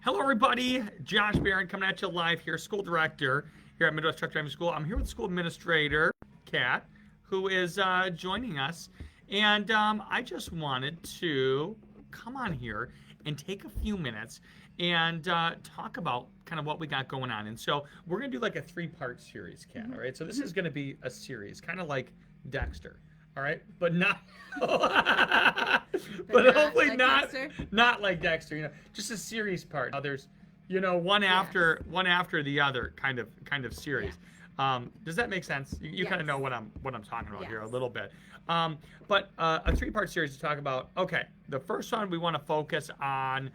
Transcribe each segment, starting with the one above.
Hello, everybody. Josh Barron coming at you live here, school director here at Midwest Truck Driving School. I'm here with school administrator, Kat, who is joining us. And I just wanted to come on here and take a few minutes and talk about kind of what we got going on. And so we're going to do like a 3-part series, Kat, all right? So this is going to be a series, kind of like Dexter. All right, but not, but hopefully like not like Dexter. Just a series part. Now there's, one after the other kind of series. Yes. Does that make sense? You kind of know what I'm talking about here a little bit. But a 3-part series to talk about. Okay, the first one we want to focus on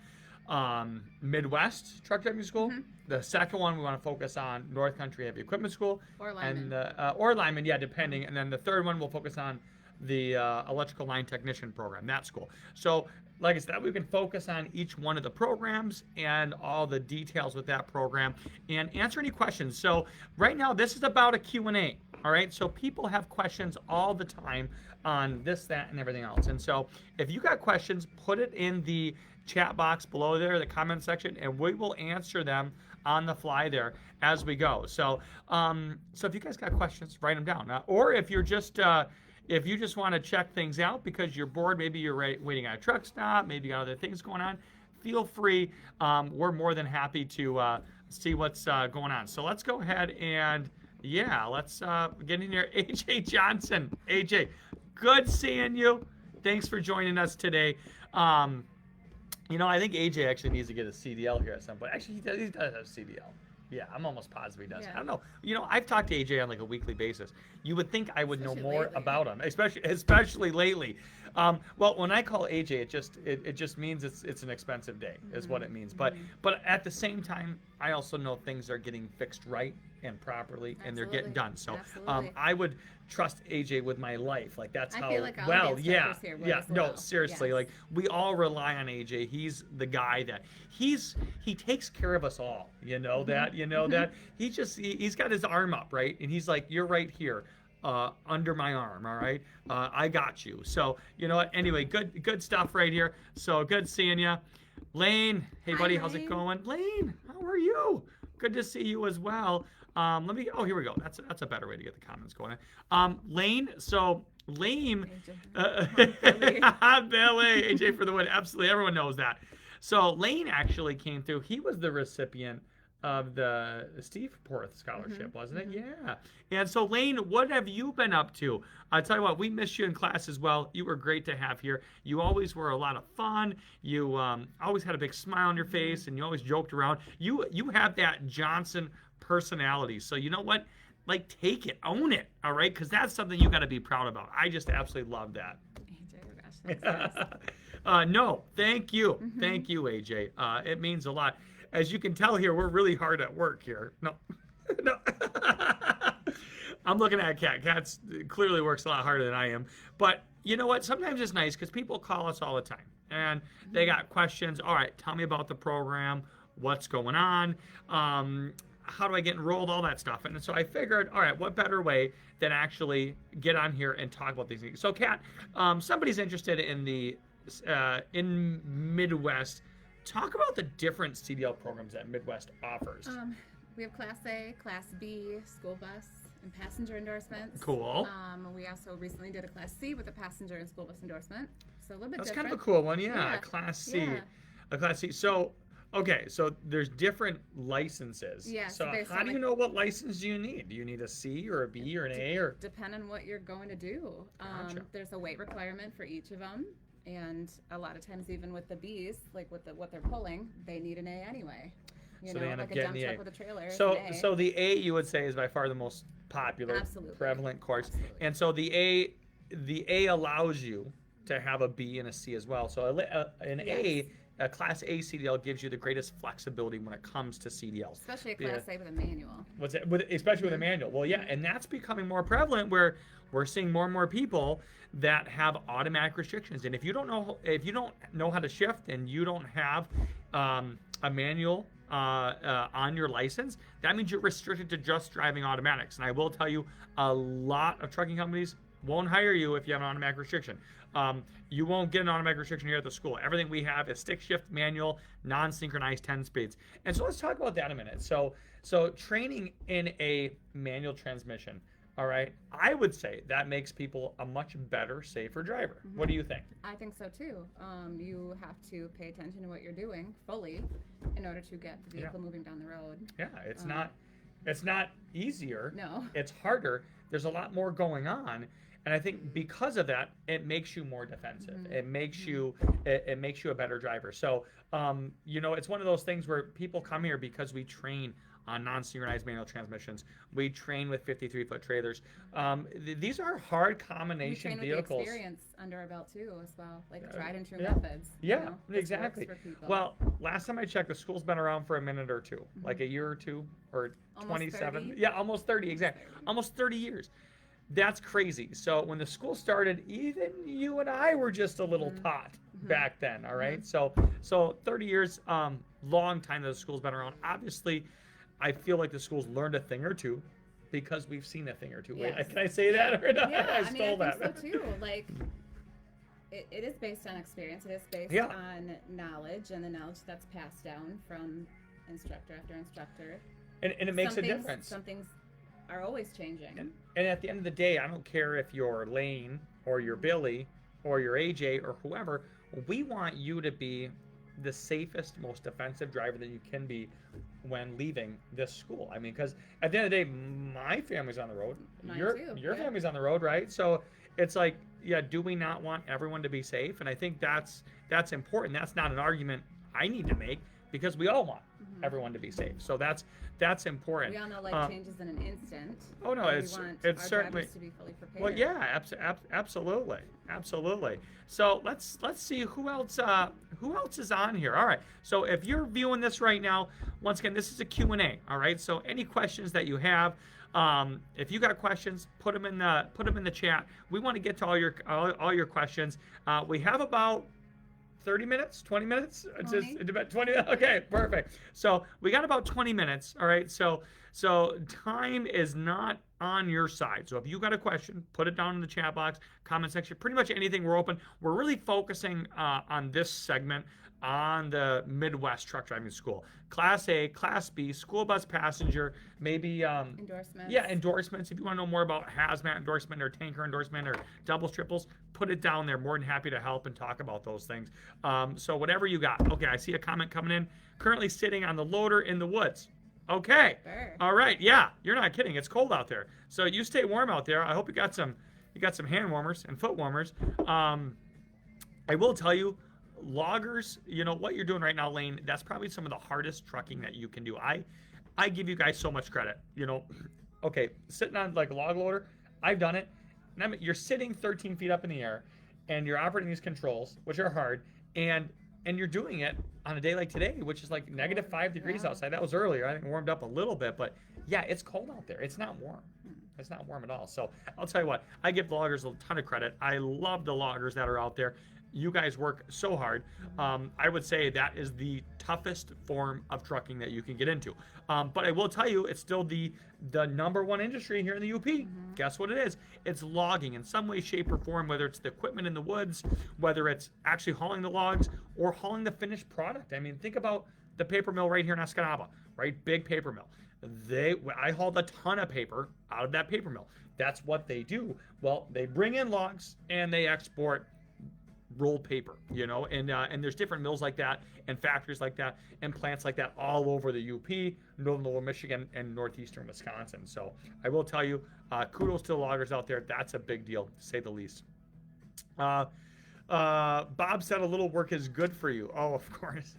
Midwest Truck Driving School. Mm-hmm. The second one we want to focus on North Country Heavy Equipment School. Or lineman. And or lineman, yeah, depending. And then the third one we'll focus on the electrical line technician program, that school. So like I said, we can focus on each one of the programs and all the details with that program and answer any questions. So right now this is about a Q&A, all right? So people have questions all the time on this, that, and everything else. And so if you got questions, put it in the chat box below there, the comment section, and we will answer them on the fly there as we go. So so if you guys got questions, write them down. Or if you're just if you just want to check things out because you're bored, maybe you're waiting at a truck stop, maybe you got other things going on, feel free. We're more than happy to see what's going on. So let's go ahead and, let's get in here. AJ Johnson. AJ, good seeing you. Thanks for joining us today. I think AJ actually needs to get a CDL here at some point. Actually, he does have a CDL. Yeah, I'm almost positive he does. Yeah. I don't know. I've talked to AJ on like a weekly basis. You would think I would know more about him, especially lately. Well, when I call AJ, it just means it's an expensive day, is what it means. But at the same time, I also know things are getting fixed right and properly, and they're getting done. So I would trust AJ with my life. Like that's how I feel like all well, of the yeah, instructors here would yeah. as No, well. seriously, Yes. like we all rely on AJ. He's the guy that he takes care of us all. That he's got his arm up, right? And he's like, you're right here. Under my arm, all right? I got you. So, you know what? Anyway, good stuff right here. So good seeing you. Lane, hey buddy, how's it going? Lane, how are you? Good to see you as well. Here we go. That's a better way to get the comments going. Lane, so Lane, Billy, AJ for the win. Absolutely, everyone knows that. So Lane actually came through. He was the recipient of the Steve Porth Scholarship, wasn't it? Yeah. And so, Lane, what have you been up to? I tell you what, we missed you in class as well. You were great to have here. You always were a lot of fun. You always had a big smile on your face, and you always joked around. You have that Johnson personality. So you know what? Like, take it, own it, all right? Because that's something you got to be proud about. I just absolutely love that. AJ, gosh, No, thank you. Thank you, AJ. It means a lot. As you can tell here, we're really hard at work here. No. I'm looking at Kat. Kat clearly works a lot harder than I am. But you know what? Sometimes it's nice because people call us all the time. And they got questions. All right, tell me about the program. What's going on? How do I get enrolled? All that stuff. And so I figured, all right, what better way than actually get on here and talk about these things? So, Kat, somebody's interested in the in Midwest. Talk about the different CDL programs that Midwest offers. we have Class A, Class B, school bus, and passenger endorsements. Cool. We also recently did a Class C with a passenger and school bus endorsement. So a little bit That's different. kind of a cool one, yeah. Yeah. A Class C. Yeah. A Class C. So, okay, so there's different licenses. Yeah, So based how on do you know what license do you need? Do you need a C or a B or an A or? Depend on what you're going to do. Gotcha. There's a weight requirement for each of them. And a lot of times, even with the Bs, like with what they're pulling, they need an A anyway. So they end up like a getting dump the A. truck with a trailer. is So, an A. so the A you would say is by far the most popular, Absolutely. prevalent course, Absolutely. and so the A allows you to have a B and a C as well. So Yes. a Class A CDL gives you the greatest flexibility when it comes to CDLs. Especially a Class A with a manual. What's it? Especially with a manual. Well, yeah, and that's becoming more prevalent where we're seeing more and more people that have automatic restrictions. And if you don't know how to shift and you don't have a manual on your license, that means you're restricted to just driving automatics. And I will tell you, a lot of trucking companies Won't hire you if you have an automatic restriction. You won't get an automatic restriction here at the school. Everything we have is stick shift, manual, non-synchronized 10 speeds. And so let's talk about that in a minute. So training in a manual transmission, all right, I would say that makes people a much better, safer driver. What do you think? I think so too. You have to pay attention to what you're doing fully in order to get the vehicle moving down the road. Yeah, it's not easier. No. It's harder. There's a lot more going on. And I think because of that, it makes you more defensive. It makes you it makes you a better driver. So it's one of those things where people come here because we train on non-synchronized manual transmissions. We train with 53-foot trailers. These are hard combination we train vehicles. with the experience under our belt too, as well, like tried and true yeah. methods. Yeah, This exactly. works for people. Well, last time I checked, the school's been around for a minute or two, like a year or two, or Almost 27. 30? Yeah, almost 30, exactly. Almost 30 years. That's crazy. So when the school started, even you and I were just a little tot back then, all right? So 30 years, long time that the school's been around. Obviously, I feel like the school's learned a thing or two because we've seen a thing or two. Yes. Can I say that or not? Yeah, I stole I think that. so too. Like, it is based on experience. It is based Yeah. on knowledge and the knowledge that's passed down from instructor after instructor. And it makes a difference. Some things are always changing. And at the end of the day, I don't care if you're Lane or you're Billy or you're AJ or whoever, we want you to be the safest, most defensive driver that you can be when leaving this school. I mean, because at the end of the day, my family's on the road. Mine your too, your yeah. family's on the road, right? So it's like, yeah, do we not want everyone to be safe? And I think that's important. That's not an argument I need to make because we all want everyone to be safe. So that's important. We all know life changes in an instant. Oh no, and it's we want it's our certainly. drivers to be fully prepared. Well, yeah, absolutely. So let's see who else is on here. All right. So if you're viewing this right now, once again, this is a Q&A. All right. So any questions that you have, if you got questions, put them in the chat. We want to get to all your questions. We have about 30 minutes, 20 minutes? It's 20. just about 20. Okay, perfect. So we got about 20 minutes. All right. So time is not on your side. So if you got a question, put it down in the chat box, comment section, pretty much anything. We're open. We're really focusing on this segment on the Midwest Truck Driving School. Class A, Class B, school bus passenger, maybe endorsements. Yeah, endorsements. If you want to know more about hazmat endorsement or tanker endorsement or doubles, triples, put it down there. More than happy to help and talk about those things. So whatever you got. Okay, I see a comment coming in. Currently sitting on the loader in the woods. Okay. Sure. All right. Yeah, you're not kidding. It's cold out there. So you stay warm out there. I hope you got some hand warmers and foot warmers. I will tell you, loggers, what you're doing right now, Lane, that's probably some of the hardest trucking that you can do. I give you guys so much credit. Okay, sitting on like a log loader, I've done it. And you're sitting 13 feet up in the air and you're operating these controls, which are hard, and you're doing it on a day like today, which is like negative 5 degrees outside. That was earlier. I think it warmed up a little bit, but yeah, it's cold out there. It's not warm. It's not warm at all. So I'll tell you what, I give the loggers a ton of credit. I love the loggers that are out there. You guys work so hard. I would say that is the toughest form of trucking that you can get into. But I will tell you, it's still the number one industry here in the UP. Guess what it is? It's logging in some way, shape, or form, whether it's the equipment in the woods, whether it's actually hauling the logs or hauling the finished product. I mean, think about the paper mill right here in Escanaba, right? Big paper mill. I hauled a ton of paper out of that paper mill. That's what they do. Well, they bring in logs and they export rolled paper, and there's different mills like that and factories like that and plants like that all over the UP, Northern Lower Michigan, and Northeastern Wisconsin. So I will tell you, kudos to the loggers out there. That's a big deal, to say the least. Bob said a little work is good for you. Oh, of course.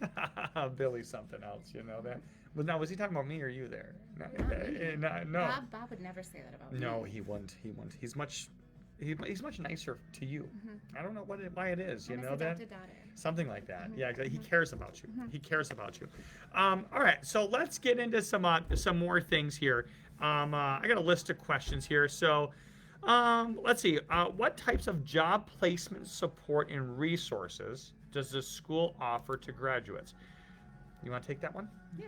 Billy's something else, that. Well, now, was he talking about me or you there? No. Bob would never say that about me. No, he wouldn't. He's much nicer to you. I don't know why it is. You know that? Something like that. Yeah, he cares about you. He cares about you. All right, so let's get into some more things here. I got a list of questions here. So let's see. What types of job placement support and resources does the school offer to graduates? You want to take that one? Yeah.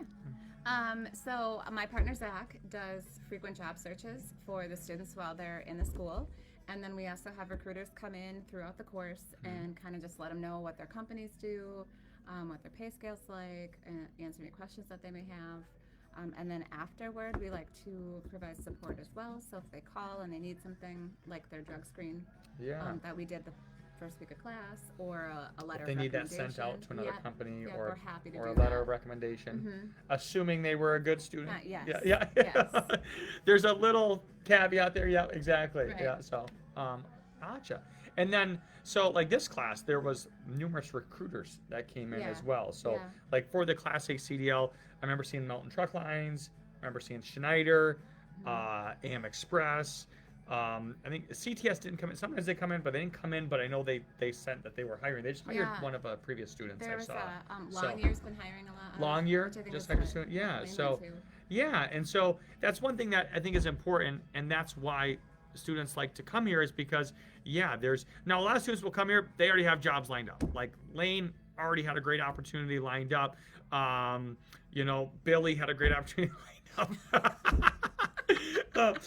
So my partner Zach does frequent job searches for the students while they're in the school, And then we also have recruiters come in throughout the course and kind of just let them know what their companies do, what their pay scale's like, and answer any questions that they may have. And then afterward, we like to provide support as well. So if they call and they need something like their drug screen Yeah. that we did the first week of class, or a letter If they of need that sent out recommendation. to another Yeah, company yeah, or we're happy to or do a letter that. of recommendation, Mhm. assuming they were a good student. Yes. Yeah. Yes. There's a little caveat there. Yeah, exactly. Right. Yeah. So, gotcha. And then, so like this class, there was numerous recruiters that came in Yeah. as well. So, Yeah. like for the Class A CDL, I remember seeing Melton Truck Lines. I remember seeing Schneider, AM Express. I think CTS didn't come in. Sometimes they come in, but they didn't come in. But I know they sent that they were hiring. They just hired Yeah. one of previous students There I was saw. Longyear's been hiring a lot. Longyear, which I think just is hired a the student. Yeah. main So. one, too. Yeah, and so that's one thing that I think is important, and that's why students like to come here is because, yeah, there's now a lot of students will come here, they already have jobs lined up. Like Lane already had a great opportunity lined up. Billy had a great opportunity lined up.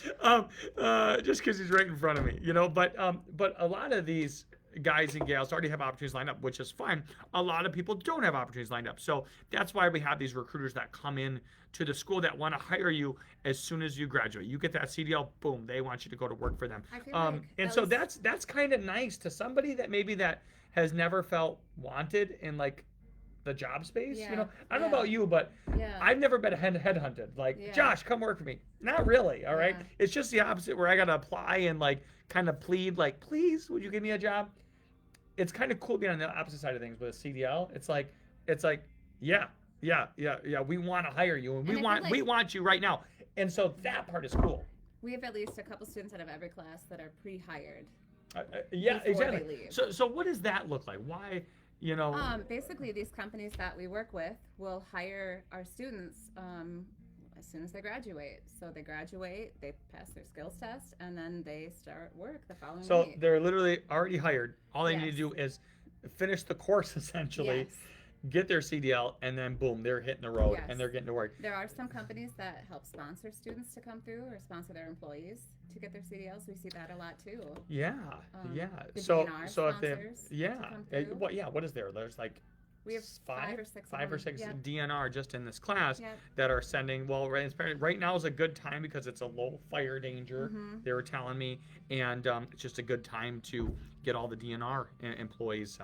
Just because he's right in front of me, but a lot of these guys and gals already have opportunities lined up, which is fine. A lot of people don't have opportunities lined up. So that's why we have these recruiters that come in to the school that want to hire you as soon as you graduate. You get that CDL, boom, they want you to go to work for them. I feel like And at so least- that's kind of nice to somebody that maybe that has never felt wanted in like the job space. Yeah, I don't know yeah. about you, but Yeah. I've never been headhunted. Like, Yeah. Josh, come work for me. Not really, all right? Yeah. It's just the opposite where I got to apply and like kind of plead like, please, would you give me a job? It's kind of cool being on the opposite side of things with a CDL. It's like, yeah, we want to hire you and And I feel we like- want you right now. And so that part is cool. We have at least a couple students out of every class that are pre-hired. Yeah, Before they exactly. leave. So what does that look like? Why, Basically, these companies that we work with will hire our students as soon as they graduate. So they graduate, they pass their skills test, and then they start work the following so week. they're literally already hired. All they need Yes. to do is finish the course essentially, Yes. get their CDL, and then boom, they're hitting the road Yes. and they're getting to work. There are some companies that help sponsor students to come through or sponsor their employees to get their CDLs. We see that a lot too. Yeah, yeah. The So DNR if they, sponsors to yeah, come through. what is there? There's like We have five or six. of them. Yep. DNR just in this class Yep. that are sending. Well, right now is a good time because it's a low fire danger. Mhm. They were telling me, and it's just a good time to get all the DNR employees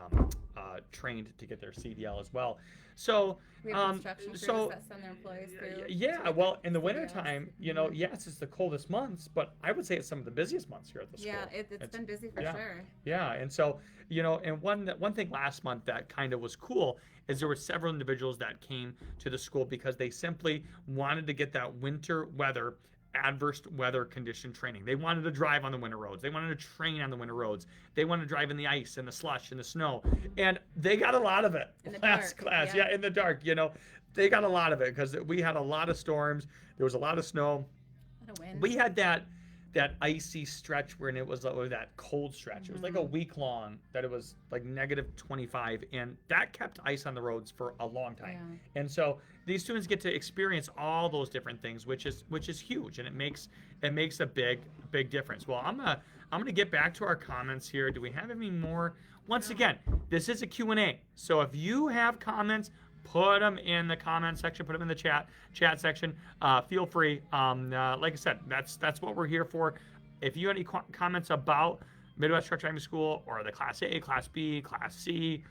trained to get their CDL as well. So We have construction crews so that send their employees through. to yeah, get well, their in the CDLs. wintertime, Mhm. yes, it's the coldest months, but I would say it's some of the busiest months here at the school. Yeah, it's been busy for yeah. sure. Yeah, and so and one thing last month that kind of was cool is there were several individuals that came to the school because they simply wanted to get that winter weather, adverse weather condition training. They wanted to drive on the winter roads. They wanted to train on the winter roads. They wanted to drive in the ice and the slush and the snow, and they got a lot of it. In the last dark, class, yeah. in the dark. They got a lot of it because we had a lot of storms. There was a lot of snow. What a win. We had that icy stretch when it was that cold stretch. It was like a week long that it was like -25, and that kept ice on the roads for a long time. And so these students get to experience all those different things, which is huge, and it makes a big difference. Well, I'm gonna get back to our comments here. Do we have any more? Once again, this is a Q&A, so if you have comments, put them in the comment section, put them in the chat section. Feel free. Like I said, that's what we're here for. If you have any comments about Midwest Truck Driving School or the Class A, Class B, Class C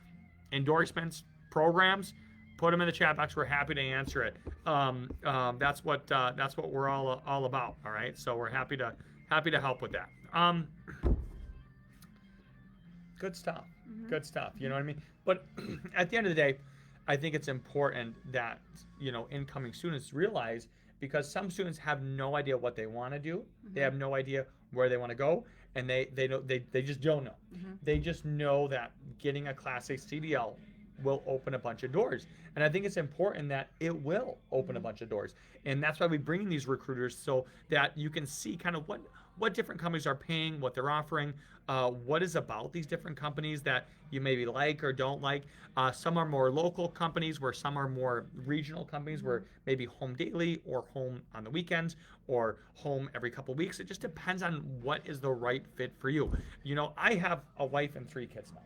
endorsements, programs, put them in the chat box. We're happy to answer it. That's what we're all about. All right, so we're happy to help with that. Good stuff. Mhm. Good stuff. You know what I mean? But at the end of the day, I think it's important that incoming students realize, because some students have no idea what they want to do. They have no idea where they want to go, and they just don't know. Mhm. They just know that getting a Class A CDL will open a bunch of doors, and I think it's important that it will open a bunch of doors, and that's why we bring in these recruiters so that you can see kind of what different companies are paying, what they're offering, what is about these different companies that you maybe like or don't like. Some are more local companies, where some are more regional companies, where maybe home daily or home on the weekends or home every couple of weeks. It just depends on what is the right fit for you. You know, I have a wife and 3 kids now.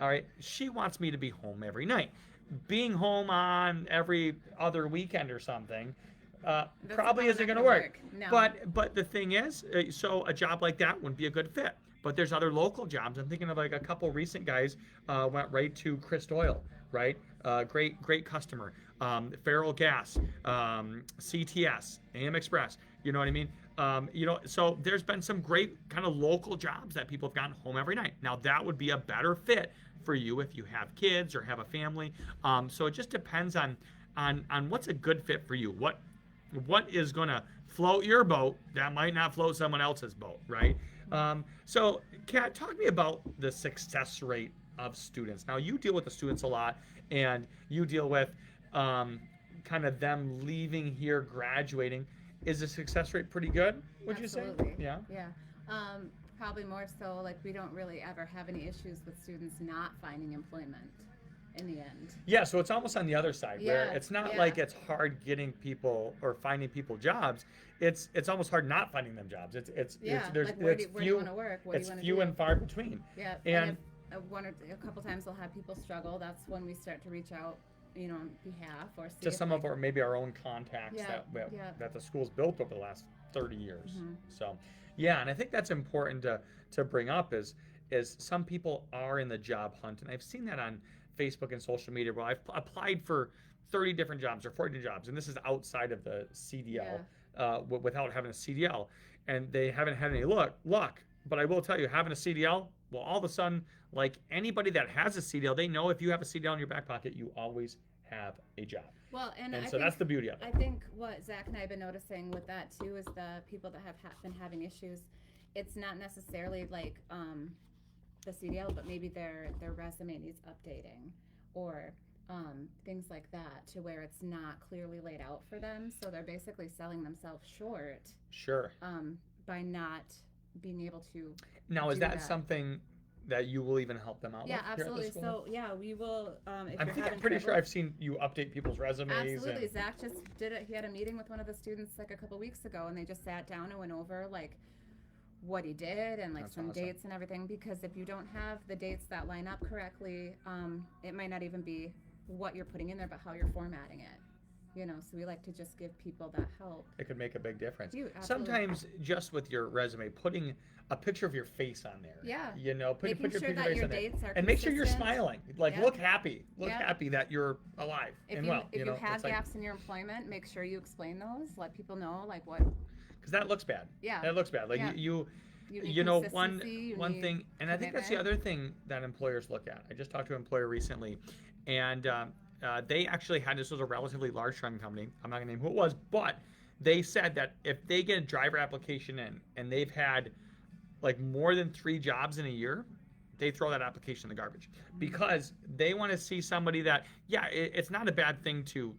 All right. She wants me to be home every night. Being home on every other weekend or something probably isn't going to work. No. But the thing is, so a job like that wouldn't be a good fit. But there's other local jobs. I'm thinking of like a couple recent guys went right to Christ Oil, right? Great customer. Farrell Gas, CTS, AM Express. You know what I mean? You know, so there's been some great kind of local jobs that people have gotten home every night. Now that would be a better fit for you if you have kids or have a family. So it just depends on what's a good fit for you. What is going to float your boat that might not float someone else's boat, right? So, Kat, talk to me about the success rate of students. Now, you deal with the students a lot, and you deal with kind of them leaving here, graduating. Is the success rate pretty good, would you say? Absolutely. Yeah. Yeah. Probably more so, like, we don't really ever have any issues with students not finding employment in the end. Yeah, so it's almost on the other side, where Yeah, it's not yeah. like it's hard getting people or finding people jobs. It's almost hard not finding them jobs. It's there's like, where it's do you want to work? What it's do you want to few do? and far between. Yeah, And if, a couple times we'll have people struggle. That's when we start to reach out, you know, on behalf or see to if, some like, of our maybe our own contacts Yeah, that the school's built over the last 30 years. Mhm. So yeah, and I think that's important to bring up is some people are in the job hunt, and I've seen that on Facebook and social media where I've applied for 30 different jobs or 40 jobs, and this is outside of the CDL, without having a CDL, and they haven't had any luck. But I will tell you, having a CDL, well, all of a sudden, like anybody that has a CDL, they know if you have a CDL in your back pocket, you always have a job. Well, and so that's the beauty of it. I think what Zach and I have been noticing with that too is the people that have been having issues. It's not necessarily like the CDL, but maybe their resume needs updating or things like that, to where it's not clearly laid out for them. So they're basically selling themselves short Sure. by not being able to. Now, is do that something that you will even help them out Yeah, with here at the absolutely. school? So yeah, we will. If I'm you're having pretty sure trouble- I've seen you update people's resumes. Absolutely. And, Zach just did it. He had a meeting with one of the students like a couple weeks ago, and they just sat down and went over like what he did and like That's some awesome. dates and everything. Because if you don't have the dates that line up correctly, it might not even be what you're putting in there, but how you're formatting it. You know, so we like to just give people that help. it could make a big difference. Absolutely. Sometimes just with your resume, putting a picture of your face on there. Yeah. You know, put Making your sure picture that face your on there. dates are And make sure you're consistent. smiling. Like, Yeah. look happy. Look Yeah. happy that you're alive If and you well. if you know, have it's like, gaps in your employment, make sure you explain those. Let people know like what. because that looks bad. Yeah. That looks bad. Like Yeah. you need know, one consistency, you one need thing, and I think that's the commitment. other thing that employers look at. I just talked to an employer recently, and they actually had, this was a relatively large trucking company. I'm not gonna name who it was, but they said that if they get a driver application in and they've had like more than 3 jobs in a year, they throw that application in the garbage, because they want to see somebody that, yeah, it's not a bad thing to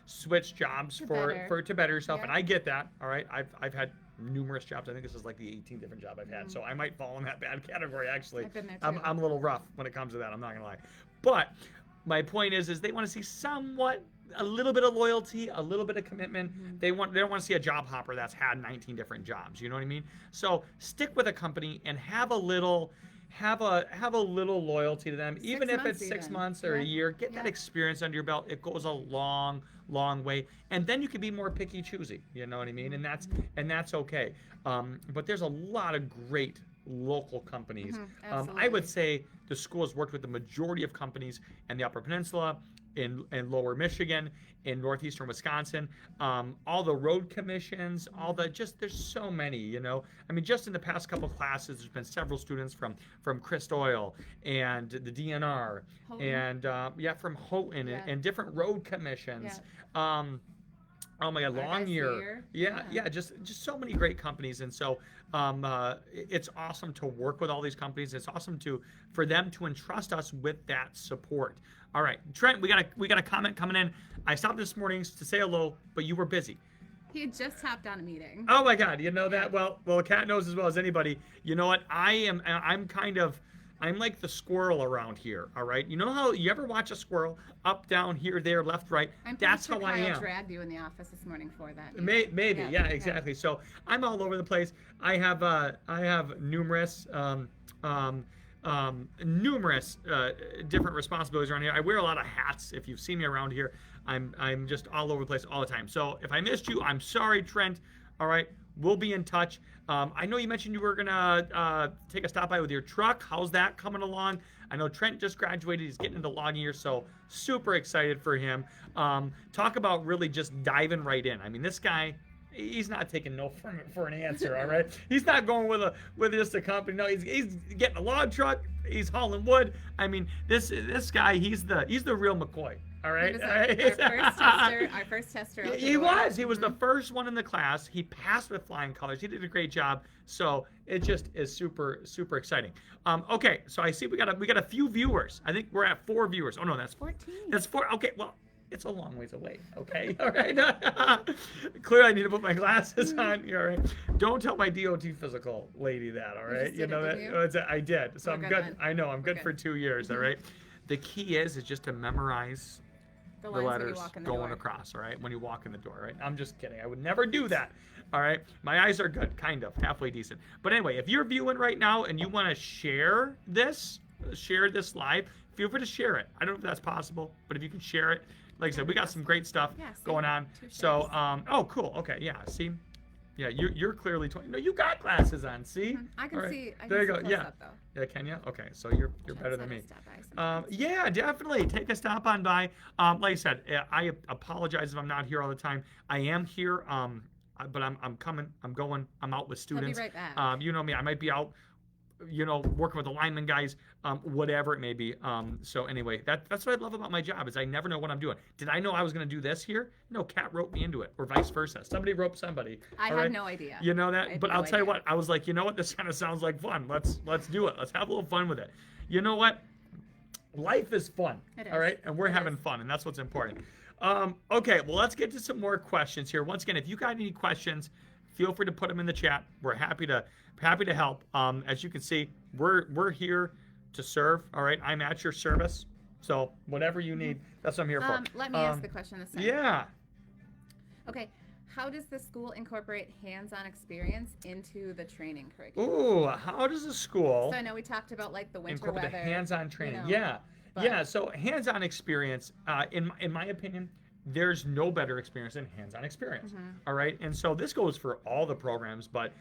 switch jobs To for better. to better yourself, Yeah. and I get that. All right, I've had numerous jobs. I think this is like the 18th different job I've had, so I might fall in that bad category. Actually, I've been there I'm too. a little rough when it comes to that. I'm not gonna lie, but my point is they want to see somewhat, a little bit of loyalty, a little bit of commitment. They don't want to see a job hopper that's had 19 different jobs. You know what I mean? So stick with a company and have a little loyalty to them, even if it's 6 even. months or a Yeah. year. Get that Yeah. experience under your belt. It goes a long way, and then you can be more picky choosy. You know what I mean? And that's okay. But there's a lot of great local companies. I would absolutely. say the school has worked with the majority of companies in the Upper Peninsula, in lower Michigan, in northeastern Wisconsin, all the road commissions, all the, just, there's so many, you know. I mean, just in the past couple classes, there's been several students from Christ Oil and the DNR, Houghton. and from Houghton, Yeah. and different road commissions. Oh my God, Paradise Longyear. Year. Yeah, just so many great companies, and so it's awesome to work with all these companies. It's awesome for them to entrust us with that support. All right, Trent, we got a comment coming in. I stopped this morning to say hello, but you were busy. He had just hopped on a meeting. Oh my God, you know that? Well, Kat knows as well as anybody. You know what? I'm like the squirrel around here. All right. You know how you ever watch a squirrel up, down, here, there, left, right? I'm pretty That's sure how I Kyle am. dragged you in the office this morning for that. Maybe, yeah, exactly. So I'm all over the place. I have numerous different responsibilities around here. I wear a lot of hats. If you've seen me around here, I'm just all over the place all the time. So if I missed you, I'm sorry, Trent. All right, we'll be in touch. I know you mentioned you were gonna take a stop by with your truck. How's that coming along? I know Trent just graduated. He's getting into logging here, so super excited for him. Talk about really just diving right in. I mean, this guy, he's not taking no for an answer. All right, he's not going with just a company. No, he's getting a log truck. He's hauling wood. I mean, this guy, he's the real McCoy. All right. He was our first tester. He was. He was the first one in the class. He passed with flying colors. He did a great job. So it just is super, super exciting. Okay, so I see we got a few viewers. I think we're at 4 viewers. Oh no, that's 14. That's 4. Okay, well, it's a long ways away. Okay, all right. Clearly, I need to put my glasses on. All right. Don't tell my DOT physical lady that. All right. You know that. I did. So I'm good. Then. I know. I'm good for 2 years. All right. The key is just to memorize the letters going across, all right, when you walk in the door, right? I'm just kidding. I would never do that, all right? My eyes are good, kind of, halfway decent. But anyway, if you're viewing right now and you want to share this live, feel free to share it. I don't know if that's possible, but if you can share it, like I said, we got some great stuff going on. So, oh, cool. Okay, yeah, see? Yeah, you're clearly 20. No, you got glasses on, see? I can see. There you go. Yeah. Up, yeah, can you? Okay, so you're better than me. Yeah, definitely. Take a stop on by. Like I said, I apologize if I'm not here all the time. I am here, but I'm coming. I'm going. I'm out with students. He'll be right back. You know me. I might be out, working with the lineman guys, whatever it may be. So anyway, that's what I love about my job is I never know what I'm doing. Did I know I was going to do this here? No, Kat roped me into it, or vice versa. Somebody roped somebody. I had no idea. You know that? But I'll tell you what, I was like, you know what? This kind of sounds like fun. Let's do it. Let's have a little fun with it. You know what? Life is fun. It is. All right? And we're having fun, and that's what's important. Okay, well, let's get to some more questions here. Once again, if you got any questions, feel free to put them in the chat. We're happy to help. As you can see, we're here to serve. All right, I'm at your service. So whatever you need, that's what I'm here for. Let me ask the question this time. Yeah. Okay, how does the school incorporate hands-on experience into the training curriculum? Ooh, how does the school? So I know we talked about like the winter incorporate weather. Hands-on training. Yeah. So hands-on experience, in my opinion, there's no better experience than hands-on experience. All right, and so this goes for all the programs, but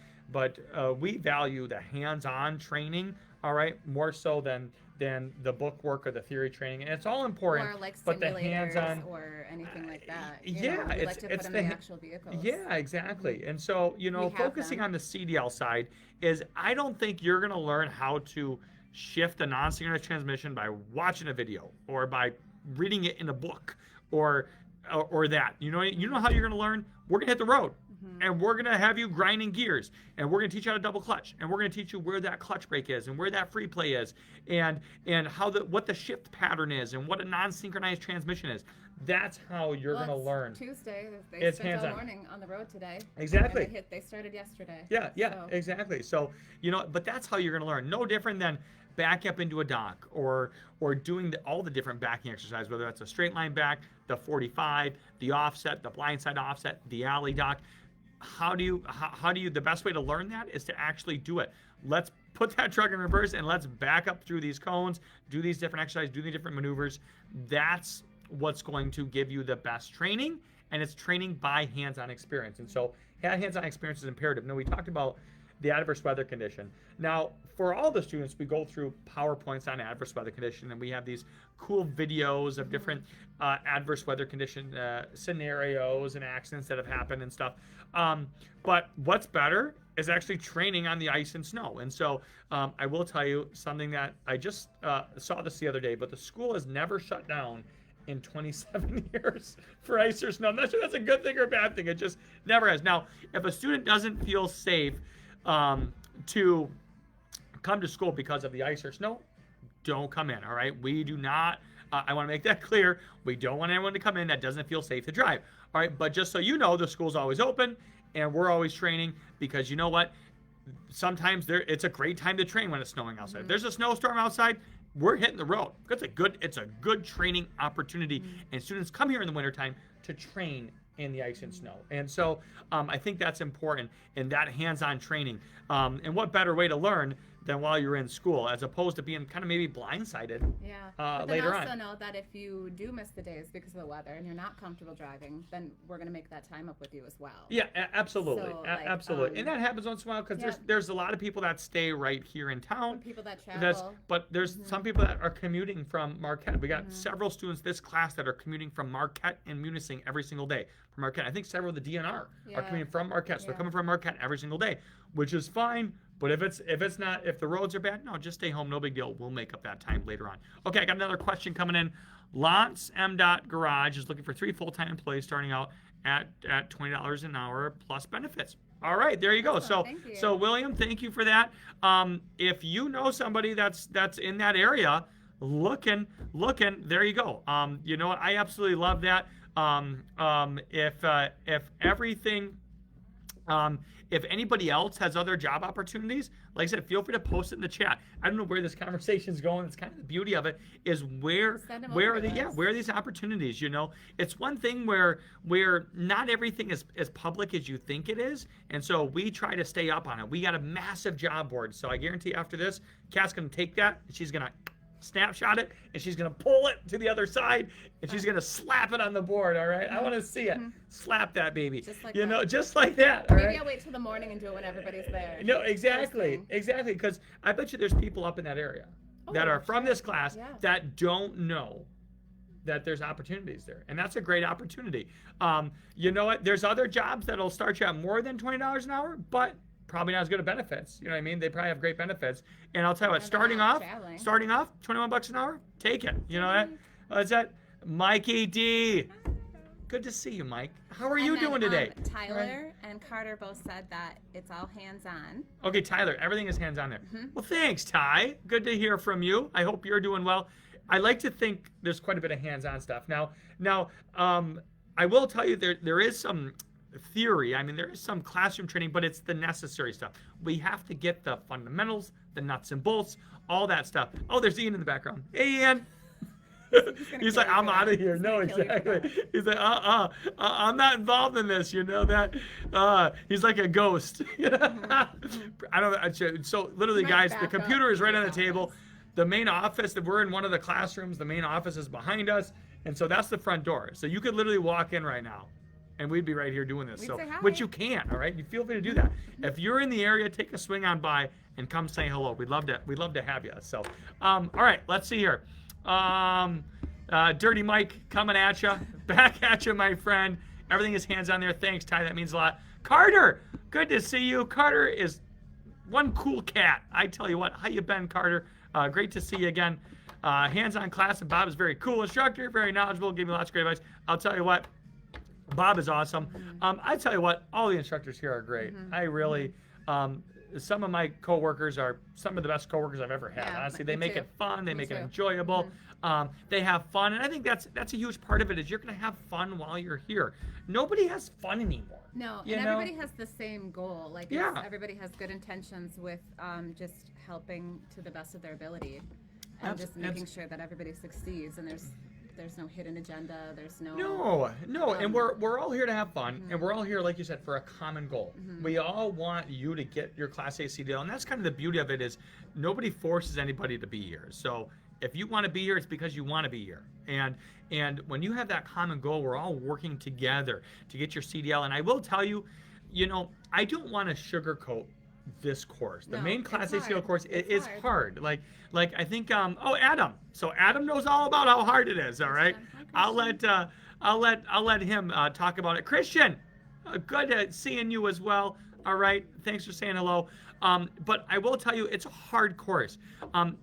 we value the hands-on training. All right, more so than the book work or the theory training, and it's all important. Or like simulators but the hands-on or anything like that. It's like to put in the actual vehicles. Yeah, exactly. And so focusing on the CDL side is I don't think you're going to learn how to shift a non-synchronous transmission by watching a video or by reading it in a book or that. You know how you're going to learn? We're going to hit the road. And we're going to have you grinding gears, and we're going to teach you how to double clutch, and we're going to teach you where that clutch brake is and where that free play is, and how what the shift pattern is and what a non-synchronized transmission is. That's how you're going to learn. Tuesday. They it's spent hands-on. all morning on the road today. Exactly. They started yesterday. Yeah, exactly. So, but that's how you're going to learn. No different than back up into a dock or doing all the different backing exercises, whether that's a straight line back, the 45, the offset, the blindside offset, the alley dock. How do you the best way to learn that is to actually do it. Let's put that truck in reverse and let's back up through these cones, do these different exercises, do the different maneuvers. That's what's going to give you the best training, and it's training by hands-on experience. And so hands-on experience is imperative. Now, we talked about the adverse weather condition. Now, for all the students, we go through PowerPoints on adverse weather condition, and we have these cool videos of different adverse weather condition scenarios and accidents that have happened and stuff. But what's better is actually training on the ice and snow. And so I will tell you something that I just saw this the other day, but the school has never shut down in 27 years for ice or snow. I'm not sure that's a good thing or a bad thing. It just never has. Now, if a student doesn't feel safe to come to school because of the ice or snow, don't come in, all right? We do not I want to make that clear. We don't want anyone to come in that doesn't feel safe to drive. All right, but just so you know, the school's always open, and we're always training because you know what? Sometimes it's a great time to train when it's snowing outside. If there's a snowstorm outside, we're hitting the road. It's a good training opportunity, and students come here in the wintertime to train in the ice and snow. And so I think that's important in that hands-on training. And what better way to learn than while you're in school, as opposed to being kind of maybe blindsided But later then also on. know that if you do miss the days because of the weather and you're not comfortable driving, then we're going to make that time up with you as well. Yeah, absolutely, So, like, absolutely, and that happens once in a while because yeah. there's a lot of people that stay right here in town. People that travel. But there's some people that are commuting from Marquette. We got several students this class that are commuting from Marquette and Munising every single day. From Marquette, I think several of the DNR are Yeah. commuting from Marquette, so they're Yeah. coming from Marquette every single day, which is fine. But if the roads are bad, no, just stay home, no big deal. We'll make up that time later on. Okay, I got another question coming in. Lance M. Garage is looking for 3 full-time employees starting out at $20 an hour plus benefits. All right, there you go. Awesome, thank you. So William, thank you for that. If you know somebody that's in that area, looking, there you go. You know what? I absolutely love that. If anybody else has other job opportunities, like I said, feel free to post it in the chat. I don't know where this conversation's going. It's kind of the beauty of it is where are these opportunities? You know, it's one thing where not everything is as public as you think it is, and so we try to stay up on it. We got a massive job board, so I guarantee after this, Kat's gonna take that and she's gonna snapshot it and she's gonna pull it to the other side and she's gonna slap it on the board. All right, I want to see it. Slap that baby. Just like you know, that. just like that. All Maybe right. I'll wait till the morning and do it when everybody's there. No, exactly, First thing. exactly. Because I bet you there's people up in that area that are from this class Yeah. that don't know that there's opportunities there, and that's a great opportunity. You know what? There's other jobs that'll start you at more than $20 an hour, but probably not as good of benefits. You know what I mean? They probably have great benefits. And I'll tell you what, they're starting not off, traveling. $21 an hour, take it. You know that? What's that? Mikey D. Good to see you, Mike. How are you And then, doing today? Tyler and Carter both said that it's all hands-on. Okay, Tyler, everything is hands-on there. Mm-hmm. Well, thanks, Ty. Good to hear from you. I hope you're doing well. I like to think there's quite a bit of hands-on stuff. Now, I will tell you there is some theory. I mean, there is some classroom training, but it's the necessary stuff. We have to get the fundamentals, the nuts and bolts, all that stuff. Oh, there's Ian in the background. Hey, Ian. He's like, I'm out of here. No, exactly. He's like, I'm not involved in this. You know that? He's like a ghost. I don't know. So literally, Might guys, the back computer up is right to on the his table. office. The main office, that we're in one of the classrooms, the main office is behind us. And so that's the front door. So you could literally walk in right now and we'd be right here doing this. We'd So, say hi. which you can, all right? You feel free to do that. If you're in the area, take a swing on by and come say hello. We'd love to have you. So, all right, let's see here. Dirty Mike coming at you. Back at you, my friend. Everything is hands on there. Thanks, Ty. That means a lot. Carter, good to see you. Carter is one cool cat. I tell you what. How you been, Carter? Great to see you again. Hands-on class, and Bob is very cool instructor, very knowledgeable, gave me lots of great advice. I'll tell you what, Bob is awesome. I tell you what, all the instructors here are great. I really, some of my coworkers are some of the best coworkers I've ever had. Yeah, Honestly, they me make too. it fun, they Me make it too. enjoyable. They have fun, and I think that's a huge part of it. Is you're gonna have fun while you're here. Nobody has fun anymore. No, You and know? everybody has the same goal. Like, Yeah. everybody has good intentions with just helping to the best of their ability, and just making sure that everybody succeeds. And there's no hidden agenda. There's no. No, and we're all here to have fun, and we're all here, like you said, for a common goal. We all want you to get your Class A CDL, and that's kind of the beauty of it is nobody forces anybody to be here. So if you want to be here, it's because you want to be here. And when you have that common goal, we're all working together to get your CDL. And I will tell you, I don't want to sugarcoat this course. The No, main it's Class A CDL hard. course It's is hard. hard. Like I think Adam. So Adam knows all about how hard it is. All right. Hi, I'll let him talk about it. Christian, good at seeing you as well. All right. Thanks for saying hello. But I will tell you, it's a hard course.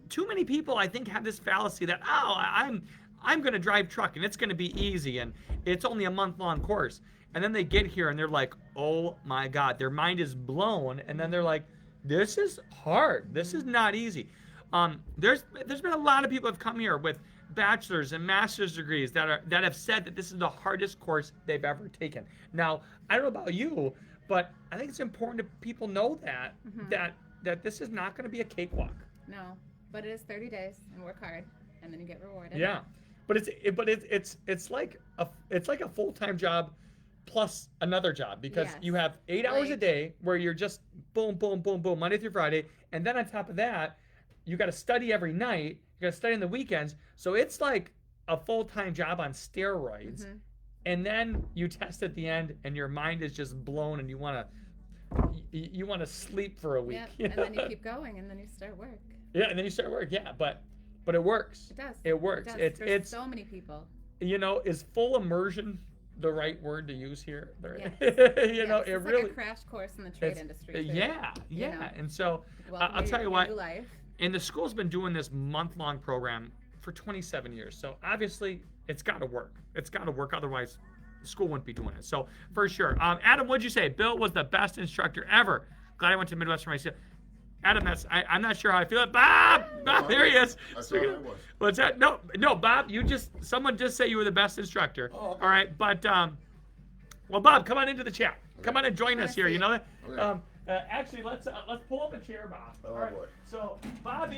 Too many people, I think, have this fallacy that I'm going to drive truck and it's going to be easy and it's only a month-long course. And then they get here and they're like, oh my God, their mind is blown. And then they're like, this is hard. This is not easy. There's been a lot of people have come here with bachelor's and master's degrees that have said that this is the hardest course they've ever taken. Now, I don't know about you, but I think it's important that people know that that this is not going to be a cakewalk. No, but it is 30 days and work hard, and then you get rewarded. Yeah, but it's like a full-time job plus another job, because Yes. you have 8 hours a Like- day where you're just boom, boom, boom, boom, Monday through Friday, and then on top of that, you got to study every night. You got to study on the weekends. So it's like a full-time job on steroids. Mhm. And then you test at the end, and your mind is just blown, and you want to sleep for a week. Yep. you And then you know? keep going, and then you start work. Yeah, and then you start work. Yeah, but it works. It does. It works. does. It's There's so many people. is full immersion the right word to use here? Yes. you know, Yes, it it's really. like a crash course in the trade it's- industry. Too. yeah, you know. And so Welcome I'll to tell you your what. new life. And the school's been doing this month-long program for 27 years. So obviously, it's got to work. It's got to work. Otherwise, the school wouldn't be doing it. So for sure. Adam, what'd you say? Bill was the best instructor ever. Glad I went to Midwest for myself. Adam, I'm not sure how I feel. Bob, there he is. I thought I was. What's that? No, Bob. Someone just say you were the best instructor. Oh, okay. All right, but well, Bob, come on into the chat. Come on and join us here. You know that. Okay. Actually, let's pull up a chair, Bob. Oh, All right. boy. So Bob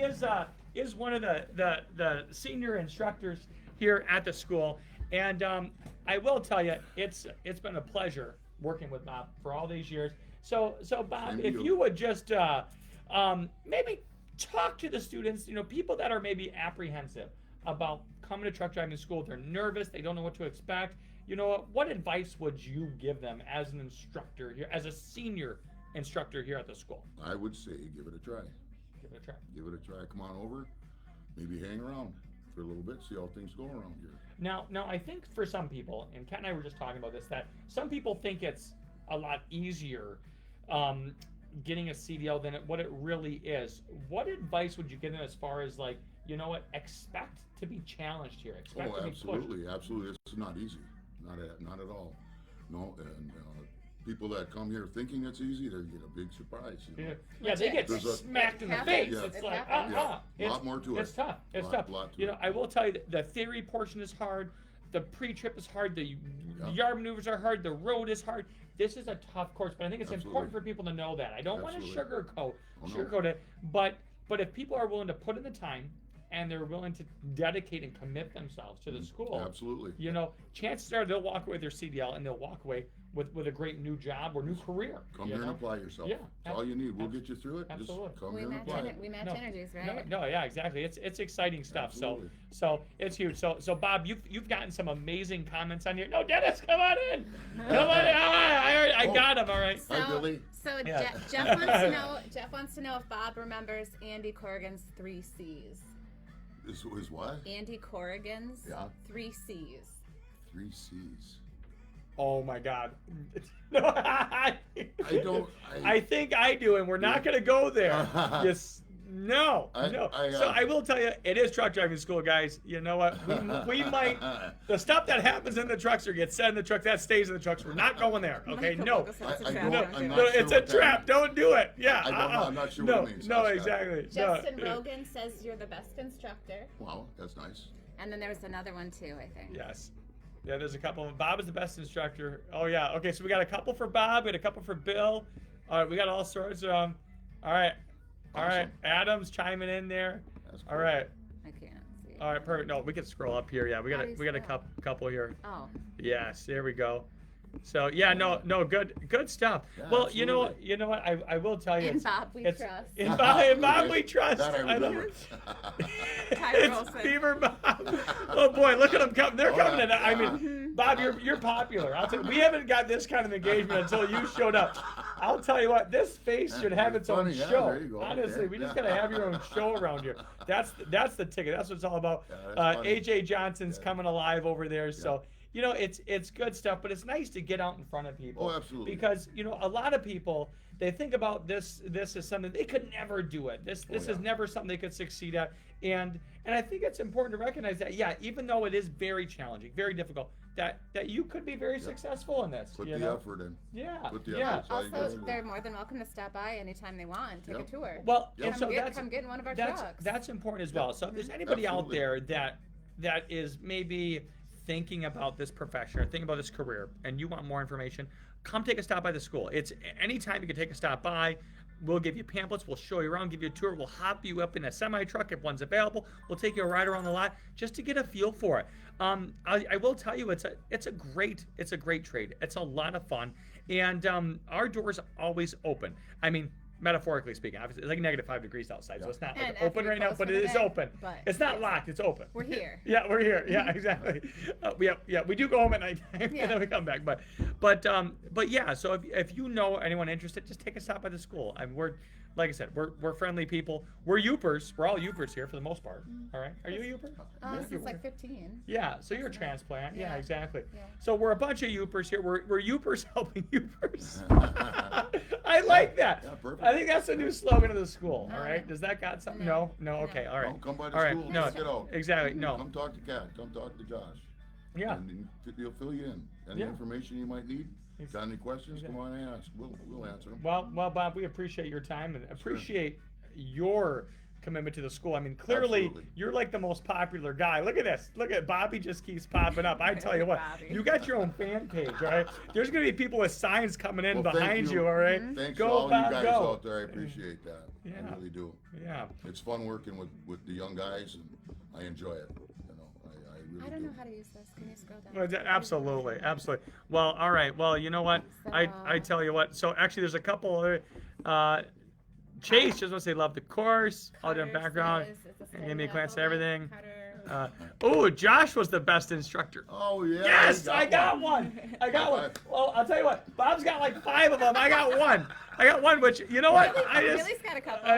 is one of the senior instructors here at the school, and I will tell you, it's been a pleasure working with Bob for all these years. So Bob, Same to if you. you would just maybe talk to the students, people that are maybe apprehensive about coming to truck driving school. They're nervous. They don't know what to expect. What advice would you give them as an instructor here, as a senior instructor here at the school? I would say give it a try. Give it a try. Give it a try. Come on over. Maybe hang around for a little bit. See how things go around here. Now, I think for some people, and Kat and I were just talking about this, that some people think it's a lot easier getting a CDL than what it really is. What advice would you give them as far as expect to be challenged here? Expect Oh, to be pushed. absolutely. It's not easy. Not at all. No, and people that come here thinking it's easy, they get a big surprise. Yeah, they get There's a- smacked in the It face. happens. It's It like, happens. A It's, lot more to it. it's tough. It's Lot- tough. lot to it. I will tell you that the theory portion is hard. The pre-trip is hard. The Yeah. yard maneuvers are hard. The road is hard. This is a tough course, but I think it's important Absolutely. for people to know that. I don't want to Absolutely. sugarcoat no. it, but if people are willing to put in the time and they're willing to dedicate and commit themselves to the school, Absolutely. chances are they'll walk away with their CDL and they'll walk away with a great new job or new career. Come here and apply yourself. Yeah, That's all you need. We'll get you through it. absolutely. Just come We here and match, apply. we match No. energies, right? No, yeah, exactly. It's exciting stuff. Absolutely. So it's huge. So Bob, you've gotten some amazing comments on here. No, Dennis, come on in. Come on in. I Oh. got him. All right. Hi, Billy. So Yeah. Jeff wants to know. Jeff wants to know if Bob remembers Andy Corrigan's 3 C's. Is what? Andy Corrigan's Yeah. 3 C's. 3 C's. Oh my God. No, I don't- I think I do, and we're not going to go there. Yes. No. So I will tell you, it is truck driving school, guys. You know what? We might. The stuff that happens in the trucks or gets said in the trucks, that stays in the trucks. We're not going there. Okay? No. It's a I trap, don't- don't I'm do it. not No, sure it's a what that trap. means. Don't do it. Yeah. I don't know. I'm not sure no, what it means. No, Scott. exactly. Justin no. Rogan says you're the best instructor. Wow, that's nice. And then there was another one too, I think. Yes. Yeah, there's a couple. Bob is the best instructor. Oh yeah. Okay, so we got a couple for Bob. We got a couple for Bill. All right, we got all sorts. All right. All right. Awesome. Adam's chiming in there. That's All cool. right. I can't see. All right. Perfect. No, we can scroll up here. Yeah, we How got do you a scroll? couple here. Oh, Yes. There we go. So yeah, no, good stuff. Yeah, Well, absolutely. you know what, I will tell you. in Bob we it's- trust. In Bob we trust. That I I love remember. it. Ty It's Wilson. Beaver Bob. Oh boy, look at them come. They're Oh, coming yeah. in. I mean, Bob, you're popular. I'll tell you, we haven't got this kind of engagement until you showed up. I'll tell you what, this face should have its own Funny, yeah, show. there you go. Honestly, Okay. we just gotta have your own show around here. That's the ticket. That's what it's all about. Yeah, that's funny. AJ Johnson's Yeah. coming alive over there. So it's good stuff, but it's nice to get out in front of people. Oh, absolutely. Because a lot of people, they think about this as something they could never do it. This yeah. is never something they could succeed at. And I think it's important to recognize that, yeah, even though it is very challenging, very difficult, that you could be very successful in this. Put you the know? effort in. Yeah. Put the yeah. effort. That's all you Also, gotta do. they're more than welcome to stop by anytime they want and take Yep. a tour. Well, Yep. and so come get in one of our trucks. that's important as well. So if there's anybody out Absolutely. there that that is maybe thinking about this profession or thinking about this career and you want more information, come take a stop by the school. It's anytime you can take a stop by. We'll give you pamphlets. We'll show you around, give you a tour. We'll hop you up in a semi truck if one's available. We'll take you a ride around the lot just to get a feel for it. I will tell you, it's a great trade. It's a lot of fun, and our doors always open. I mean, metaphorically speaking, obviously it's like -5 degrees outside, so it's not like And open after right now, close but for it the is day, open. but It's not yes. locked. It's open. We're here. Yeah, we're here. Yeah, exactly. We do go home at night and Yeah. then we come back. But yeah. So if you know anyone interested, just take a stop by the school. I mean, like I said, we're friendly people. We're Yoopers. We're all Yoopers here for the most part. All right. Are you a Yooper? Yeah, Since like 15. yeah. So you're a transplant. Yeah, Yeah. exactly. Yeah. So we're a bunch of Yoopers here. We're Yoopers helping Yoopers. I like that. Yeah, perfect. I think that's the new slogan of the school. All Oh, right. yeah. Does that got something? No. No. Okay. All right. Don't come by the All right. school. No. Just get out. Exactly. No. Come talk to Kat. Come talk to Josh. Yeah. And he'll fill you in. Any Yeah. information you might need. Got any questions? Come on and ask. We'll answer them. Well, Bob, we appreciate your time and appreciate your commitment to the school. I mean, clearly Absolutely. you're like the most popular guy. Look at this. Look at Bobby just keeps popping up. I tell you what, Bobby. you got your own fan page, all right? There's gonna be people with signs coming in Well, thank behind you. you, all right? Thanks Go, to all Bob, you guys go. out there. I appreciate that. Yeah. I really do. Yeah. It's fun working with the young guys, and I enjoy it. You know, I really I don't do. know how to use this. Can you scroll down? Well, absolutely, absolutely. Well, all right. Well, you know what? I tell you what. So actually, there's a couple other. Chase just wants to say love the course, all different Carter background, says it's a and give me a study glance at level. everything. Carter. Oh, Josh was the best instructor. Oh yeah. Yes, you I got one. I got one. High five. Well, I'll tell you what. Bob's got like 5 of them. I got one. Which you know what? Billy's got a couple.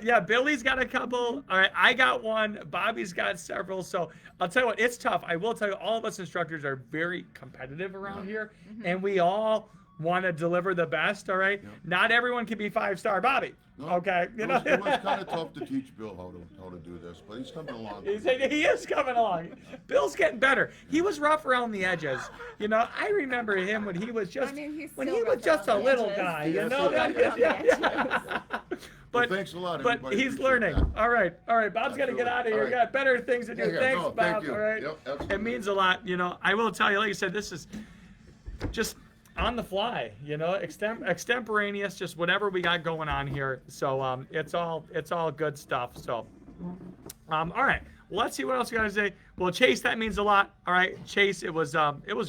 Yeah, Billy's got a couple. All right, I got one. Bobby's got several. So I'll tell you what, it's tough. I will tell you, all of us instructors are very competitive around here, and we all want to deliver the best. All right, not everyone can be 5-star Bobby. No, Okay, it was kind of tough to teach Bill how to do this, but he's coming along. He is coming along. Bill's getting better. He was rough around the edges. You know, I remember him when he was just I mean, he's when still he was rough just a around the little edges. guy. He You is know still that? rough around the But thanks a lot, But everybody. he's Appreciate learning. that. All right. Bob's got to get Absolutely. out of here. All We right. got better things to do. Yeah, Thanks, no, Bob. thank you. All right. Yep, absolutely. It means a lot. You know, I will tell you, like you said, this is just on the fly. You know, extemporaneous, just whatever we got going on here. So it's all good stuff. So all right. Well, let's see what else you guys say. Well, Chase, that means a lot. All right, Chase, it was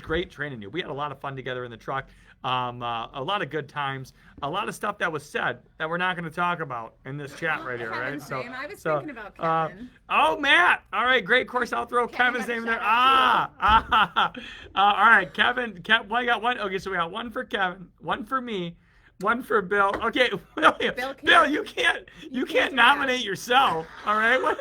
great training you. We had a lot of fun together in the truck. A lot of good times. A lot of stuff that was said that we're not going to talk about in this chat right here, right? Kevin's name. I was so, thinking about Kevin. Oh, Matt. All right, great course. I'll throw Kevin Kevin's got a name there. shout All right, Kevin. Well, I got one. Okay, so we got one for Kevin, one for me, one for Bill. Okay, Bill, can't- you can't can't do nominate yourself. All right.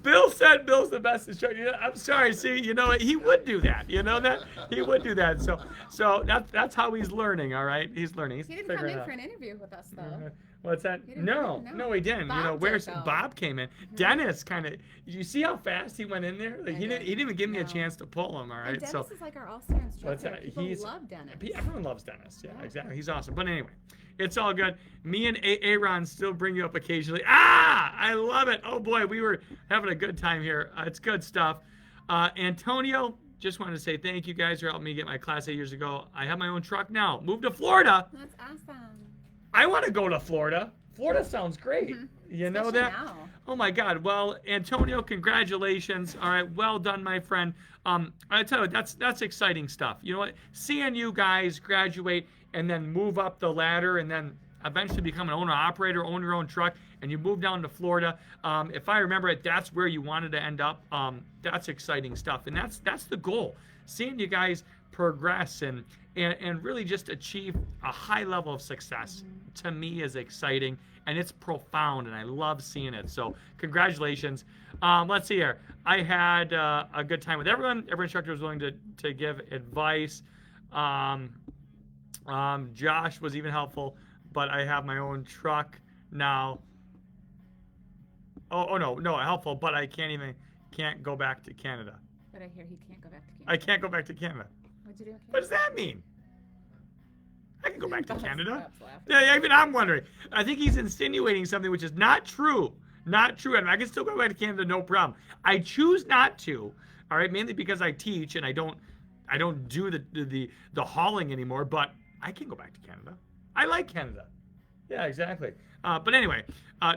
Bill said Bill's the best instructor. I'm sorry. See, you know he would do that. You know that he would do that. So that's how he's learning. All right, he's learning. He's He didn't come figuring in it for out. an interview with us, though. What's that? He didn't- No, no. he didn't. You know, Bob where's did, though. Bob came in? Dennis kind of. You see how fast he went in there? Like I he did. didn't even give me a No. chance to pull him. All right, And Dennis so is like our all-star what's instructor. that? People love Dennis. everyone loves Dennis. Yeah, Yeah. exactly. He's awesome. But anyway, it's all good. Me and Aaron still bring you up occasionally. I love it. Oh boy, we were having a good time here. It's good stuff. Antonio, just wanted to say thank you guys for helping me get my Class A years ago. I have my own truck now. Moved to Florida. That's awesome. I want to go to Florida. Florida sounds great. You know Especially that? now. Oh my God. Well, Antonio, congratulations. All right, well done, my friend. I tell you, that's exciting stuff. You know what? Seeing you guys graduate and then move up the ladder and then eventually become an owner operator, own your own truck, and you move down to Florida. If I remember it, that's where you wanted to end up. That's exciting stuff, and that's the goal. Seeing you guys progress and really just achieve a high level of success to me is exciting, and it's profound, and I love seeing it. So congratulations. Let's see here. I had a good time with everyone. Every instructor was willing to give advice. Josh was even helpful, but I have my own truck now. Oh no, helpful, but I can't go back to Canada. But I hear he can't go back to Canada. I can't go back to Canada. What'd you do in What does Canada? that mean? I can go back to Bob's Canada. laughing. Yeah, even I'm wondering. I think he's insinuating something which is not true. Not true, Adam. I can still go back to Canada, no problem. I choose not to. All right, mainly because I teach and I don't do the hauling anymore. But I can go back to Canada. I like Canada. Yeah, exactly. But anyway,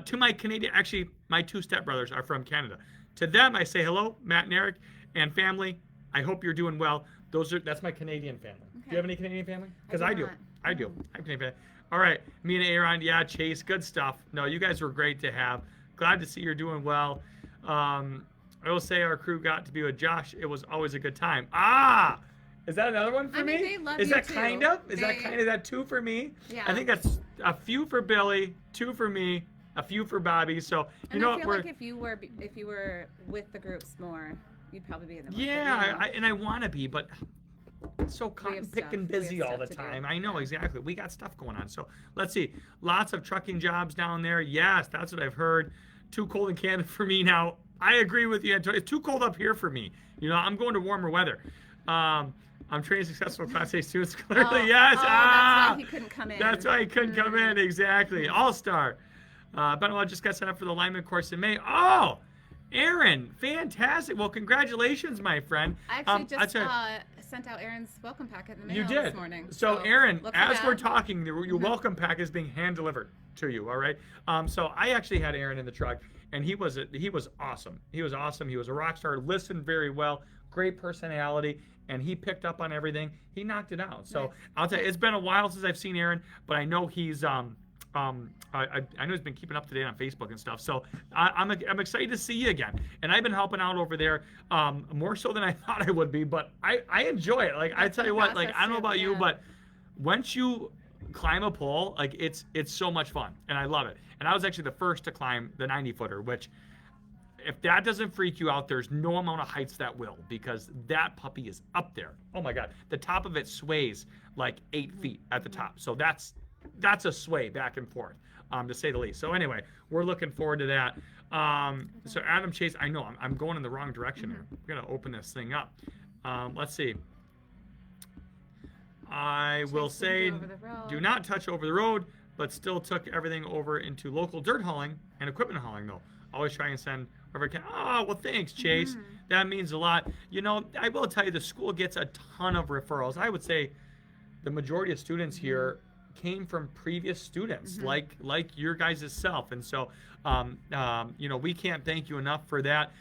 to my Canadian, actually, my 2 stepbrothers are from Canada. To them, I say hello, Matt and Eric, and family. I hope you're doing well. That's my Canadian family. Do you have any Canadian family? Because I do. not. I do. I'm Canadian. All right, me and Aaron, yeah, Chase, good stuff. No, you guys were great to have. Glad to see you're doing well. I will say our crew got to be with Josh. It was always a good time. Is that another one for I me? mean, they love Is you that too. kind of? Is that kind of that 2 for me? Yeah. I think that's a few for Billy, 2 for me, a few for Bobby. So you And know I what? feel like if you were with the groups more, you'd probably be in the. Yeah, I want to be, but it's so We cotton have picking stuff. We have busy all the stuff to do. time. I know exactly. We got stuff going on. So let's see. Lots of trucking jobs down there. Yes, that's what I've heard. Too cold in Canada for me now. I agree with you, Antonio. It's too cold up here for me. You know, I'm going to warmer weather. I'm training successful Class A students. Clearly, yes. That's why he couldn't come in. That's why he couldn't come in. Exactly. All-star. Benoit just got set up for the lineman course in May. Oh, Aaron, fantastic. Well, congratulations, my friend. I actually I just tell sent out Aaron's welcome packet in the you mail did. this morning. So, Aaron, look for as that. we're talking, your welcome pack is being hand delivered to you. All right. So I actually had Aaron in the truck, and he was awesome. He was awesome. He was a rock star. Listened very well. Great personality, and he picked up on everything. He knocked it out. So Nice. I'll tell you, it's been a while since I've seen Aaron, but I know he's I know he's been keeping up to date on Facebook and stuff. So I'm excited to see you again. And I've been helping out over there more so than I thought I would be. But I enjoy it. Like I That's tell the you what, like process I don't know too, about you, yeah. but once you climb a pole, like it's so much fun, and I love it. And I was actually the first to climb the 90-footer, which if that doesn't freak you out, there's no amount of heights that will, because that puppy is up there. Oh my God, the top of it sways like 8 feet at the top. So that's a sway back and forth, to say the least. So anyway, we're looking forward to that. So Adam Chase, I know I'm going in the wrong direction here. We're gonna open this thing up. Let's see. I will Chase say, didn't go over the road. do not touch over the road, but still took everything over into local dirt hauling and equipment hauling though. Always try and send wherever I can. Oh, well, thanks, Chase. That means a lot. You know, I will tell you, the school gets a ton of referrals. I would say the majority of students here came from previous students, like your guys' self. And so, you know, we can't thank you enough for that.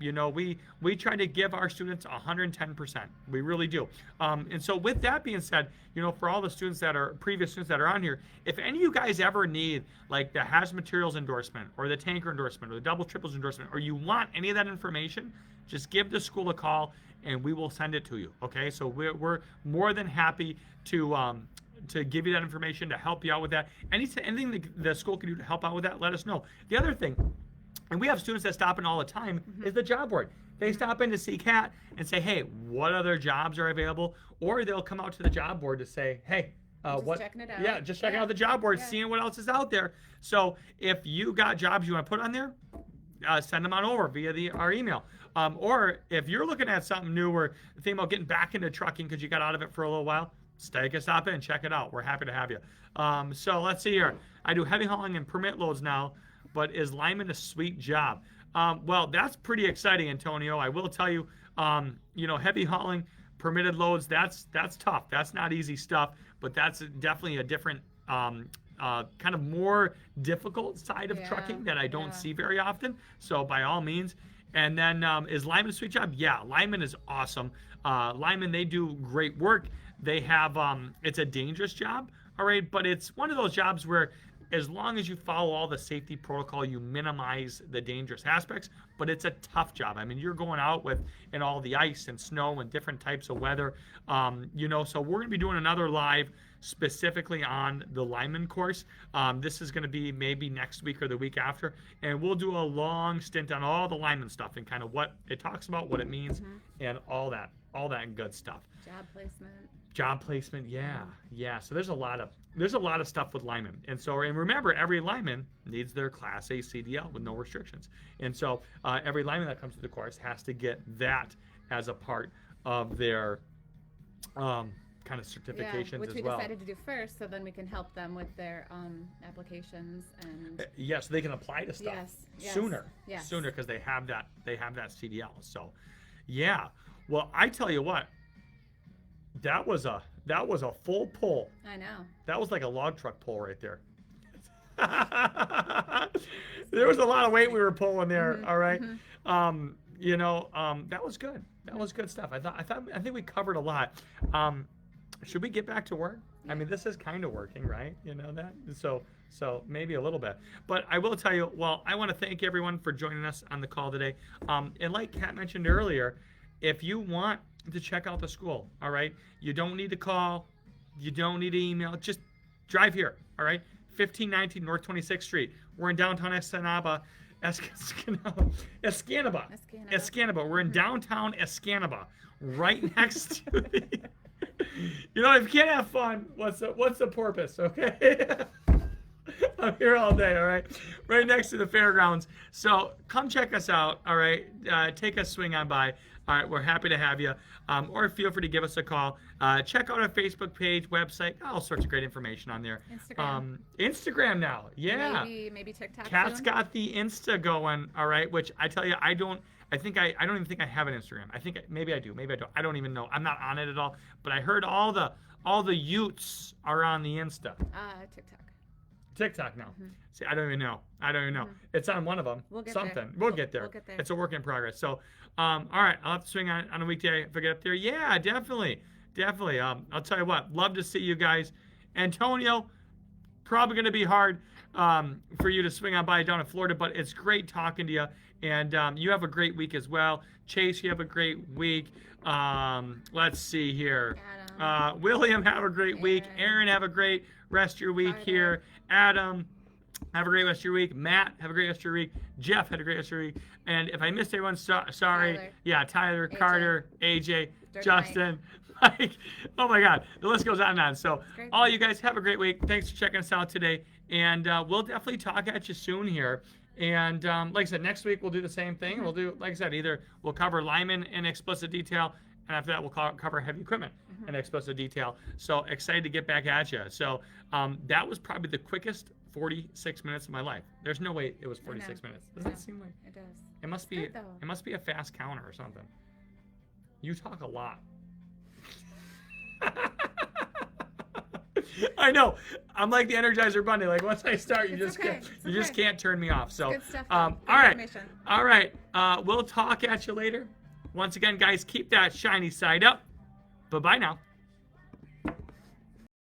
You know, we try to give our students 110%. We really do. And so with that being said, you know, for all the students that are previous students that are on here, if any of you guys ever need like the hazard materials endorsement or the tanker endorsement or the double triples endorsement, or you want any of that information, just give the school a call and we will send it to you. Okay. So we're more than happy to give you that information, to help you out with that. Anything the school can do to help out with that, let us know. The other thing, and we have students that stop in all the time, is the job board. They stop in to see Kat and say, hey, what other jobs are available? Or they'll come out to the job board to say, hey, Just checking it out. Yeah, just checking Yeah. out the job board, Yeah. seeing what else is out there. So if you got jobs you want to put on there, send them on over via our email. Or if you're looking at something new or thinking about getting back into trucking because you got out of it for a little while, take a stop in, check it out. We're happy to have you. So let's see here. I do heavy hauling and permit loads now, but is lineman a sweet job? Well, that's pretty exciting, Antonio. I will tell you, you know, heavy hauling, permitted loads, that's tough. That's not easy stuff, but that's definitely a different kind of more difficult side of Yeah, trucking that I don't yeah. see very often. So by all means. And then is lineman a sweet job? Yeah, lineman is awesome. Linemen, they do great work. They have, it's a dangerous job, all right, but it's one of those jobs where as long as you follow all the safety protocol, you minimize the dangerous aspects, but it's a tough job. I mean, you're going out in all the ice and snow and different types of weather, you know, so we're going to be doing another live specifically on the lineman course. This is going to be maybe next week or the week after, and we'll do a long stint on all the lineman stuff and kind of what it talks about, what it means, and all that good stuff. Job placement, yeah. So there's a lot of stuff with linemen, and remember, every lineman needs their Class A CDL with no restrictions, and so every lineman that comes to the course has to get that as a part of their kind of Yeah, certifications which as we well. decided to do first, so then we can help them with their applications and Yes, they can apply to stuff Yes, sooner, yes. sooner because they have that CDL. So, yeah. Well, I tell you what, that was a full pull. I know. That was like a log truck pull right there. There was a lot of weight we were pulling there. Mhm, All right. mhm. That was good. That was good stuff. I think we covered a lot. Should we get back to work? I mean, this is kind of working, right? You know that. So maybe a little bit. But I will tell you. Well, I want to thank everyone for joining us on the call today. And like Kat mentioned earlier, if you want to check out the school, all right, you don't need to call, you don't need to email. Just drive here. All right, 1519 North 26th Street. We're in downtown Escanaba. Escanaba. We're in downtown Escanaba, right next to the. You know, if you can't have fun, what's the purpose? Okay. I'm here all day. All right, right next to the fairgrounds. So come check us out. All right, take a swing on by. All right, we're happy to have you. Or feel free to give us a call. Check out our Facebook page, website, all sorts of great information on there. Instagram. Instagram now, yeah. Maybe TikTok. Kat's soon. got the Insta going, all right, which I tell you, I don't even think I have an Instagram. I think maybe I do, maybe I don't. I don't even know. I'm not on it at all. But I heard all the Utes are on the Insta. TikTok. TikTok now. See, I don't even know. It's on one of them. We'll get Something. there. We'll get there. We'll get there. It's a work in progress. So, all right, I'll have to swing on a weekday if I get up there. Yeah, definitely. I'll tell you what. Love to see you guys. Antonio, probably going to be hard for you to swing on by down in Florida, but it's great talking to you. And you have a great week as well. Chase, you have a great week. Let's see here. Adam. William, have a great week. Aaron, have a great rest of your week Carter. here. Adam, have a great rest of your week. Matt, have a great rest of your week. Jeff, had a great rest of your week. And if I missed anyone, sorry. Tyler. Yeah, Tyler, AJ. Carter, AJ, Dirk Justin. Like, oh my God, the list goes on and on. So, Great. all you guys have a great week. Thanks for checking us out today. And we'll definitely talk at you soon here. And like I said, next week we'll do the same thing. We'll do, like I said, either we'll cover linemen in explicit detail, and after that we'll cover heavy equipment in explicit detail. So excited to get back at you. So that was probably the quickest 46 minutes of my life. There's no way it was 46 minutes. Does that seem like It does. it must It's be? good, though. It must be a fast counter or something. You talk a lot. I know. I'm like the Energizer Bunny. Like once I start, you It's just okay. can't. It's You just okay. can't turn me off. So, Good stuff. all Good right, information. all right. We'll talk at you later. Once again, guys, keep that shiny side up. Bye bye now.